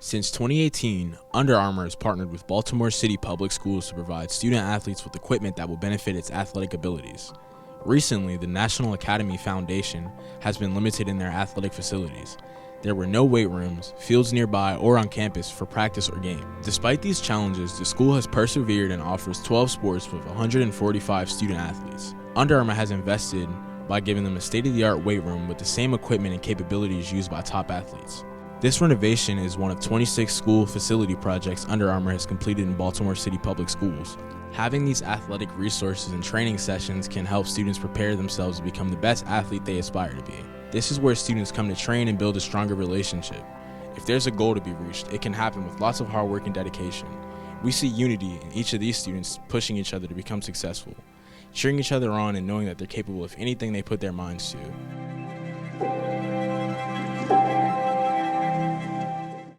Since 2018, Under Armour has partnered with Baltimore City Public Schools to provide student athletes with equipment that will benefit its athletic abilities. Recently, the National Academy Foundation has been limited in their athletic facilities. There were no weight rooms, fields nearby, or on campus for practice or game. Despite these challenges, the school has persevered and offers 12 sports with 145 student athletes. Under Armour has invested by giving them a state-of-the-art weight room with the same equipment and capabilities used by top athletes. This renovation is one of 26 school facility projects Under Armour has completed in Baltimore City Public Schools. Having these athletic resources and training sessions can help students prepare themselves to become the best athlete they aspire to be. This is where students come to train and build a stronger relationship. If there's a goal to be reached, it can happen with lots of hard work and dedication. We see unity in each of these students pushing each other to become successful, cheering each other on and knowing that they're capable of anything they put their minds to.